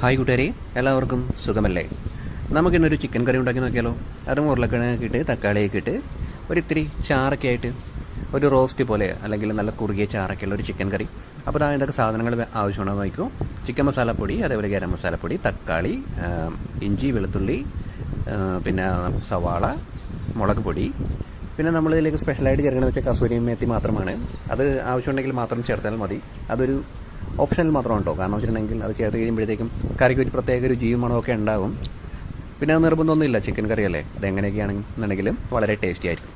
Hi കൂട്ടുകാരെ, എല്ലാവർക്കും സുഖമല്ലേ? നമുക്കിന്നൊരു ചിക്കൻ കറി ഉണ്ടാക്കി നോക്കിയാലോ? അതും ഉരുളക്കിഴങ്ങൊക്കെ ഇട്ട് തക്കാളിയൊക്കെ ഇട്ട് ഒരിത്തിരി ചാറൊക്കെ ആയിട്ട് ഒരു റോസ്റ്റ് പോലെ അല്ലെങ്കിൽ നല്ല കുറുകിയ ചാറൊക്കെയുള്ള ഒരു ചിക്കൻ കറി. അപ്പോൾ എന്തൊക്കെ സാധനങ്ങൾ ആവശ്യമാണെന്ന് നോക്കൂ. ചിക്കൻ മസാലപ്പൊടി, അതേപോലെ ഗരം മസാലപ്പൊടി, തക്കാളി, ഇഞ്ചി, വെളുത്തുള്ളി, പിന്നെ സവാള, മുളക് പൊടി, പിന്നെ നമ്മളിതിലേക്ക് സ്പെഷ്യലായിട്ട് ചേർക്കണമെന്ന് വെച്ചാൽ കസൂരി മേത്തി മാത്രമാണ്. അത് ആവശ്യമുണ്ടെങ്കിൽ മാത്രം ചേർത്താൽ മതി. അതൊരു ഓപ്ഷനിൽ മാത്രമാണ് കേട്ടോ. കാരണം വെച്ചിട്ടുണ്ടെങ്കിൽ അത് ചേർത്ത് കഴിയുമ്പോഴത്തേക്കും കറിക്ക് ഒരു പ്രത്യേക രുചിയും മണമൊക്കെ ഉണ്ടാകും. പിന്നെ അത് നിർബന്ധമൊന്നുമില്ല, ചിക്കൻ കറിയല്ലേ, അതെങ്ങനെയൊക്കെയാണെന്നുണ്ടെങ്കിലും വളരെ ടേസ്റ്റി ആയിരിക്കും.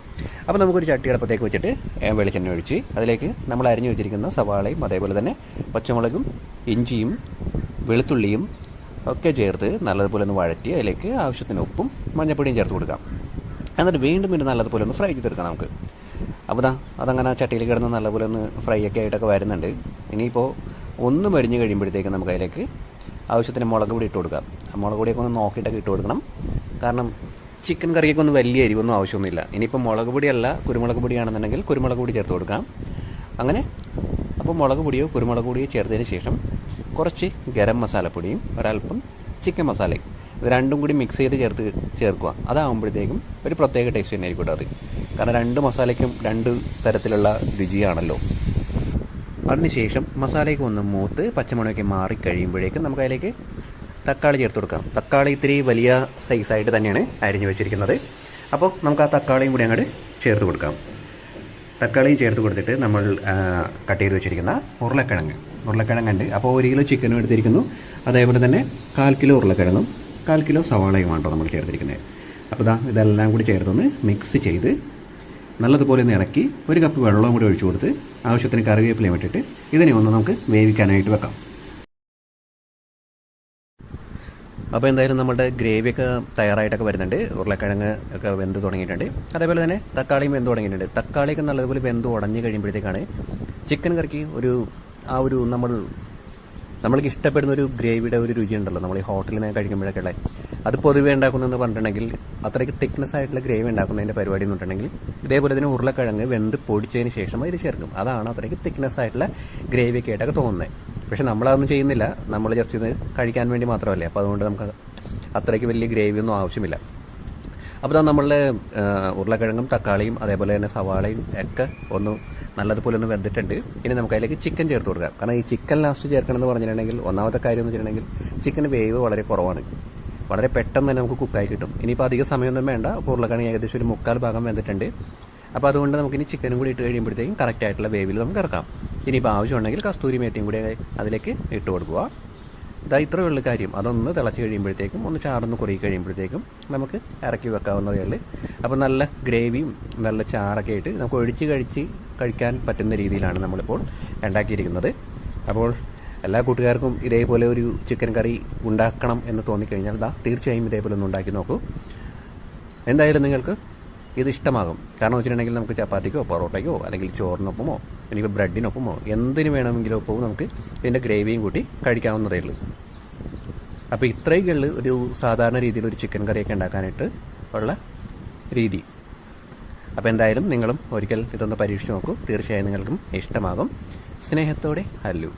അപ്പോൾ നമുക്കൊരു ചട്ടി അടുപ്പത്തേക്ക് വെച്ചിട്ട് വെളിച്ചെണ്ണ ഒഴിച്ച് അതിലേക്ക് നമ്മൾ അരിഞ്ഞു വെച്ചിരിക്കുന്ന സവാളയും അതേപോലെ തന്നെ പച്ചമുളകും ഇഞ്ചിയും വെളുത്തുള്ളിയും ഒക്കെ ചേർത്ത് നല്ലതുപോലെ ഒന്ന് വഴറ്റി അതിലേക്ക് ആവശ്യത്തിന് ഉപ്പും മഞ്ഞൾപ്പൊടിയും ചേർത്ത് കൊടുക്കാം. എന്നിട്ട് വീണ്ടും നല്ലതുപോലെ ഒന്ന് ഫ്രൈ ചെയ്തെടുക്കാം നമുക്ക്. അപ്പോൾ അതങ്ങനെ ചട്ടിയിൽ കിടന്ന് നല്ലപോലെ ഒന്ന് ഫ്രൈ ഒക്കെ ആയിട്ടൊക്കെ വരുന്നുണ്ട്. ഇനിയിപ്പോൾ ഒന്ന് മരിഞ്ഞ് കഴിയുമ്പോഴത്തേക്കും നമുക്ക് അതിലേക്ക് ആവശ്യത്തിന് മുളക് പൊടി ഇട്ട് കൊടുക്കാം. മുളക് പൊടിയൊക്കെ ഒന്ന് നോക്കിയിട്ടൊക്കെ ഇട്ട് കൊടുക്കണം. കാരണം ചിക്കൻ കറിയൊക്കെ ഒന്ന് വലിയ എരിവൊന്നും ആവശ്യമൊന്നുമില്ല. ഇനിയിപ്പോൾ മുളക് പൊടിയല്ല കുരുമുളക് പൊടിയാണെന്നുണ്ടെങ്കിൽ കുരുമുളക് പൊടി ചേർത്ത് കൊടുക്കാം. അങ്ങനെ അപ്പോൾ മുളക് പൊടിയോ കുരുമുളക് പൊടിയോ ചേർത്തതിന് ശേഷം കുറച്ച് ഗരം മസാലപ്പൊടിയും ഒരല്പം ചിക്കൻ മസാലയും ഇത് രണ്ടും കൂടി മിക്സ് ചെയ്ത് ചേർക്കുക. അതാകുമ്പോഴത്തേക്കും ഒരു പ്രത്യേക ടേസ്റ്റ് തന്നെ ആയിരിക്കും അത്. കാരണം രണ്ട് മസാലയ്ക്കും രണ്ട് തരത്തിലുള്ള രുചിയാണല്ലോ. അതിനുശേഷം മസാലയ്ക്ക് ഒന്ന് മൂത്ത് പച്ചമുളകൊക്കെ മാറിക്കഴിയുമ്പോഴേക്കും നമുക്ക് അതിലേക്ക് തക്കാളി ചേർത്ത് കൊടുക്കാം. തക്കാളി ഇത്തിരി വലിയ സൈസായിട്ട് തന്നെയാണ് അരിഞ്ഞു വെച്ചിരിക്കുന്നത്. അപ്പോൾ നമുക്ക് ആ തക്കാളിയും കൂടി അങ്ങോട്ട് ചേർത്ത് കൊടുക്കാം. തക്കാളിയും ചേർത്ത് കൊടുത്തിട്ട് നമ്മൾ കട്ട് ചെയ്ത് വെച്ചിരിക്കുന്ന ഉരുളക്കിഴങ്ങുണ്ട്. അപ്പോൾ 1 കിലോ ചിക്കനും എടുത്തിരിക്കുന്നു. അതേപോലെ തന്നെ 1/4 കിലോ ഉരുളക്കിഴങ്ങും 1/4 കിലോ സവാളയുമാണ് നമ്മൾ ചേർത്തിരിക്കുന്നത്. അപ്പോൾ ഇതെല്ലാം കൂടി ചേർത്തൊന്ന് മിക്സ് ചെയ്ത് നല്ലതുപോലെ ഒന്ന് ഇളക്കി 1 കപ്പ് വെള്ളവും കൂടി ഒഴിച്ചു കൊടുത്ത് ആവശ്യത്തിന് കറിവേപ്പിലയും ഇട്ടിട്ട് ഇതിനെ ഒന്ന് നമുക്ക് വേവിക്കാനായിട്ട് വെക്കാം. അപ്പോൾ എന്തായാലും നമ്മുടെ ഗ്രേവിയൊക്കെ തയ്യാറായിട്ടൊക്കെ വരുന്നുണ്ട്. ഉരുളക്കിഴങ്ങ് ഒക്കെ വെന്ത് തുടങ്ങിയിട്ടുണ്ട്. അതേപോലെ തന്നെ തക്കാളിയും വെന്ത് തുടങ്ങിയിട്ടുണ്ട്. തക്കാളിയൊക്കെ നല്ലതുപോലെ വെന്ത് ഉടഞ്ഞ് കഴിയുമ്പോഴത്തേക്കാണ് ചിക്കൻ കറിക്ക് നമ്മൾക്ക് ഇഷ്ടപ്പെടുന്ന ഒരു ഗ്രേവിയുടെ ഒരു രുചി ഉണ്ടല്ലോ, നമ്മൾ ഈ ഹോട്ടലിൽ നിന്ന് കഴിക്കുമ്പോഴൊക്കെ ഉള്ളത്. അത് പൊതുവെ ഉണ്ടാക്കുന്നതെന്ന് പറഞ്ഞിട്ടുണ്ടെങ്കിൽ അത്രയ്ക്ക് തിക്നെസ് ആയിട്ടുള്ള ഗ്രേവി ഉണ്ടാക്കുന്നതിൻ്റെ പരിപാടി എന്ന് പറഞ്ഞിട്ടുണ്ടെങ്കിൽ ഇതേപോലെ തന്നെ ഉരുളക്കിഴങ്ങ് വെന്ത് പൊടിച്ചതിന് ശേഷം ഇത് ചേർക്കും. അതാണ് അത്രയ്ക്ക് തിക്നെസ് ആയിട്ടുള്ള ഗ്രേവിയൊക്കെ ആയിട്ടൊക്കെ തോന്നുന്നത്. പക്ഷെ നമ്മളതൊന്നും ചെയ്യുന്നില്ല, നമ്മൾ ജസ്റ്റ് ഇത് കഴിക്കാൻ വേണ്ടി മാത്രമല്ലേ. അപ്പോൾ അതുകൊണ്ട് നമുക്ക് അത്രയ്ക്ക് വലിയ ഗ്രേവിയൊന്നും ആവശ്യമില്ല. അപ്പോൾ നമ്മളുടെ ഉരുളക്കിഴങ്ങും തക്കാളിയും അതേപോലെ തന്നെ സവാളയും ഒക്കെ ഒന്ന് നല്ലതുപോലെ ഒന്ന് വെന്തിട്ടുണ്ട്. ഇനി നമുക്ക് അതിലേക്ക് ചിക്കൻ ചേർത്ത് കൊടുക്കാം. കാരണം ഈ ചിക്കൻ ലാസ്റ്റ് ചേർക്കണം എന്ന് പറഞ്ഞിട്ടുണ്ടെങ്കിൽ ഒന്നാമത്തെ കാര്യം എന്ന് വെച്ചിട്ടുണ്ടെങ്കിൽ ചിക്കൻ വേവ് വളരെ കുറവാണ്. വളരെ പെട്ടെന്ന് തന്നെ നമുക്ക് കുക്കായി കിട്ടും. ഇനിയിപ്പോൾ അധിക സമയമൊന്നും വേണ്ട. അപ്പോൾ ഉരുളക്കിഴങ്ങ് ഏകദേശം ഒരു 3/4 ഭാഗം വെന്തിട്ടുണ്ട്. അപ്പോൾ അതുകൊണ്ട് നമുക്കിനി ചിക്കനും കൂടി ഇട്ട് കഴിയുമ്പോഴത്തേക്കും കറക്റ്റ് ആയിട്ടുള്ള വേവിൽ നമുക്ക് ഇറക്കാം. ഇനിയിപ്പോൾ ആവശ്യമുണ്ടെങ്കിൽ കസ്തൂരി മേത്തിയും കൂടി അതിലേക്ക് ഇട്ട് കൊടുക്കുക. ഇത്രയേ ഉള്ളൂ കാര്യം. അതൊന്ന് തിളച്ച് കഴിയുമ്പോഴത്തേക്കും ഒന്ന് ചാറൊന്ന് കുറുകി കഴിയുമ്പോഴത്തേക്കും നമുക്ക് ഇറക്കി വെക്കാവുന്നതേ ഉള്ളൂ. അപ്പോൾ നല്ല ഗ്രേവിയും നല്ല ചാറൊക്കെ ആയിട്ട് നമുക്ക് ഒഴിച്ച് കഴിക്കാൻ പറ്റുന്ന രീതിയിലാണ് നമ്മളിപ്പോൾ ഉണ്ടാക്കിയിരിക്കുന്നത്. അപ്പോൾ എല്ലാ കൂട്ടുകാർക്കും ഇതേപോലെ ഒരു ചിക്കൻ കറി ഉണ്ടാക്കണം എന്ന് തോന്നിക്കഴിഞ്ഞാൽ തീർച്ചയായും ഇതേപോലെ ഒന്ന് ഉണ്ടാക്കി നോക്കൂ. എന്തായാലും നിങ്ങൾക്ക് ഇത് ഇഷ്ടമാകും. കാരണം വെച്ചിട്ടുണ്ടെങ്കിൽ നമുക്ക് ചപ്പാത്തിക്കോ പൊറോട്ടയ്ക്കോ അല്ലെങ്കിൽ ചോറിനൊപ്പമോ ഇനിയിപ്പോൾ ബ്രെഡിനൊപ്പമോ എന്തിനു വേണമെങ്കിലും ഒപ്പവും നമുക്ക് ഇതിൻ്റെ ഗ്രേവിയും കൂട്ടി കഴിക്കാവുന്നതേ ഉള്ളൂ. അപ്പോൾ ഇത്രയൊക്കെ ഉള്ളൂ ഒരു സാധാരണ രീതിയിൽ ഒരു ചിക്കൻ കറിയൊക്കെ ഉണ്ടാക്കാനായിട്ട് ഉള്ള രീതി. അപ്പോൾ എന്തായാലും നിങ്ങളും ഒരിക്കൽ ഇതൊന്ന് പരീക്ഷിച്ച് നോക്കൂ. തീർച്ചയായും നിങ്ങൾക്കും ഇഷ്ടമാകും. സ്നേഹത്തോടെ ഹലു.